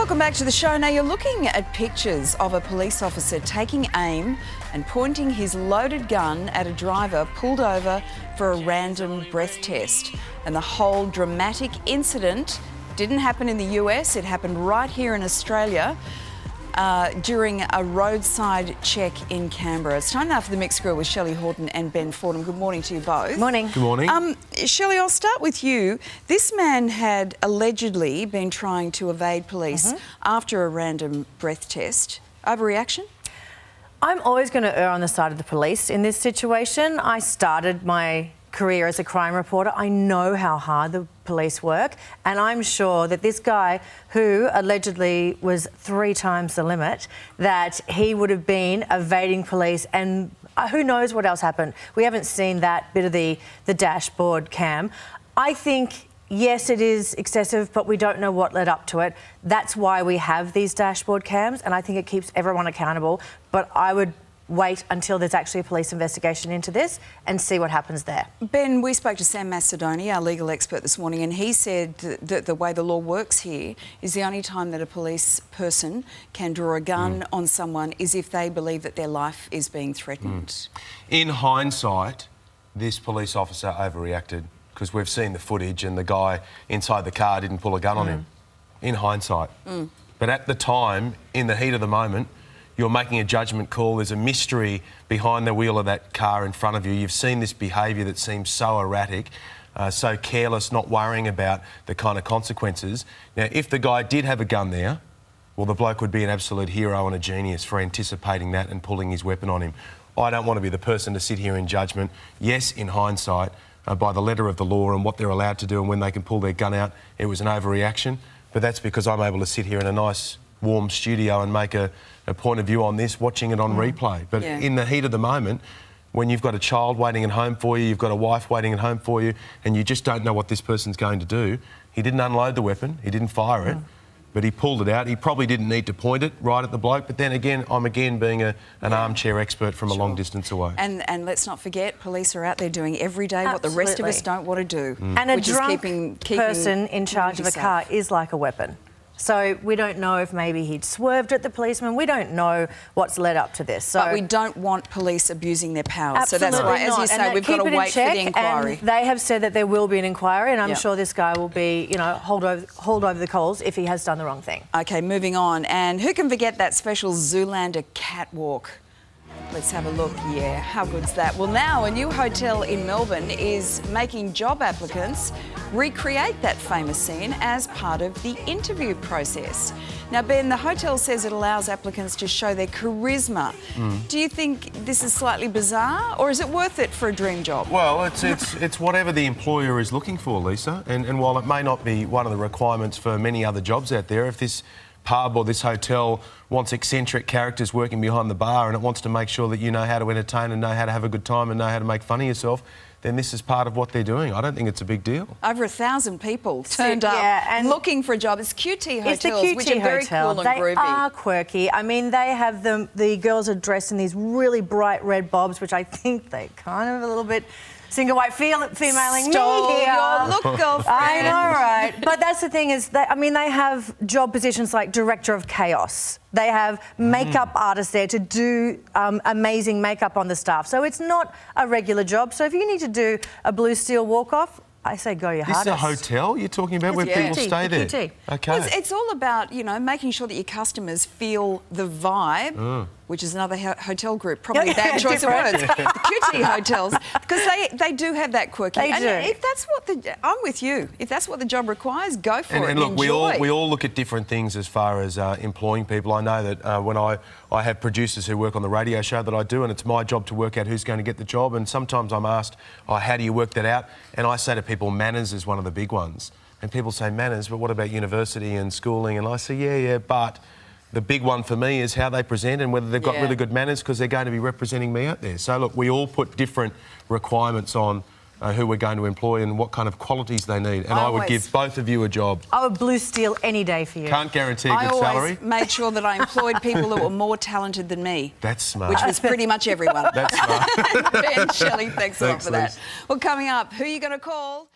Welcome back to the show. Now you're looking at pictures of a police officer taking aim and pointing his loaded gun at a driver pulled over for a random breath test. And the whole dramatic incident didn't happen in the US, it happened right here in Australia during a roadside check in Canberra. It's time now for the Mixed Grill with Shelly Horton and Ben Fordham. Good morning to you both. Morning. Good morning. Shelley, I'll start with you. This man had allegedly been trying to evade police after a random breath test. Overreaction? I'm always going to err on the side of the police in this situation. I started my career as a crime reporter. I know how hard the police work, and I'm sure that this guy, who allegedly was 3 times the limit, that he would have been evading police, and who knows what else happened. We haven't seen that bit of the dashboard cam. I think, yes, it is excessive, but we don't know what led up to it. That's why we have these dashboard cams, and I think it keeps everyone accountable. But I would wait until there's actually a police investigation into this and see what happens there. Ben, we spoke to Sam Macedoni, our legal expert, this morning, and he said that the way the law works here is the only time that a police person can draw a gun on someone is if they believe that their life is being threatened. In hindsight, this police officer overreacted because we've seen the footage and the guy inside the car didn't pull a gun on him. In hindsight. But at the time, in the heat of the moment, you're making a judgment call. There's a mystery behind the wheel of that car in front of you. You've seen this behaviour that seems so erratic, so careless, not worrying about the kind of consequences. Now, if the guy did have a gun there, well, the bloke would be an absolute hero and a genius for anticipating that and pulling his weapon on him. I don't want to be the person to sit here in judgment. Yes, in hindsight, by the letter of the law and what they're allowed to do and when they can pull their gun out, it was an overreaction. But that's because I'm able to sit here in a nice, warm studio and make a point of view on this, watching it on replay. But in the heat of the moment, when you've got a child waiting at home for you, you've got a wife waiting at home for you, and you just don't know what this person's going to do, he didn't unload the weapon, he didn't fire it, but he pulled it out. He probably didn't need to point it right at the bloke, but then again, I'm being an armchair expert from a long distance away. And let's not forget, police are out there doing every day what the rest of us don't want to do. And a drunk person in charge of a car is like a weapon. So we don't know if maybe he'd swerved at the policeman. We don't know what's led up to this. So but we don't want police abusing their powers. Absolutely so that's why, as you say, we've got to wait for the inquiry. And they have said that there will be an inquiry, and I'm sure this guy will be, you know, hold over the coals if he has done the wrong thing. OK, moving on. And who can forget that special Zoolander catwalk? Let's have a look. Yeah, how good's that? Well, now a new hotel in Melbourne is making job applicants recreate that famous scene as part of the interview process. Now, Ben, the hotel says it allows applicants to show their charisma. Do you think this is slightly bizarre, or is it worth it for a dream job? Well, it's whatever the employer is looking for, Lisa. And while it may not be one of the requirements for many other jobs out there, if this pub or this hotel wants eccentric characters working behind the bar and it wants to make sure that you know how to entertain and know how to have a good time and know how to make fun of yourself, then this is part of what they're doing. I don't think it's a big deal. Over 1,000 people turned up and looking for a job. It's QT hotels, it's the QT which are very cool and groovy. They are quirky. I mean, they have the girls are dressed in these really bright red bobs, which I think they kind of a little bit single white female-ing me here. Your look, girlfriend. I know, right? But that's the thing is, they have job positions like Director of Chaos. They have makeup artists there to do amazing makeup on the staff. So it's not a regular job. So if you need to do a blue steel walk-off, I say go your hardest. This is a hotel you're talking about where people stay there? QT. OK. Well, it's all about, you know, making sure that your customers feel the vibe, which is another hotel group. Probably a bad choice of words. The QT hotels, because they do have that quirky. They do. If that's what I'm with you. If that's what the job requires, go for it. And look, enjoy. we all look at different things as far as employing people. I know that when I have producers who work on the radio show that I do, and it's my job to work out who's going to get the job. And sometimes I'm asked, how do you work that out? And I say to people, manners is one of the big ones. And people say manners, but what about university and schooling? And I say, yeah, but the big one for me is how they present and whether they've got really good manners, because they're going to be representing me out there. So look, we all put different requirements on who we're going to employ and what kind of qualities they need. And I would give both of you a job. I would blue steel any day for you. Can't guarantee a good salary. I always made sure that I employed people that were more talented than me. That's smart. Which was pretty much everyone. That's smart. Ben, Shelley, thanks a lot for that. Liz. Well, coming up, who are you going to call?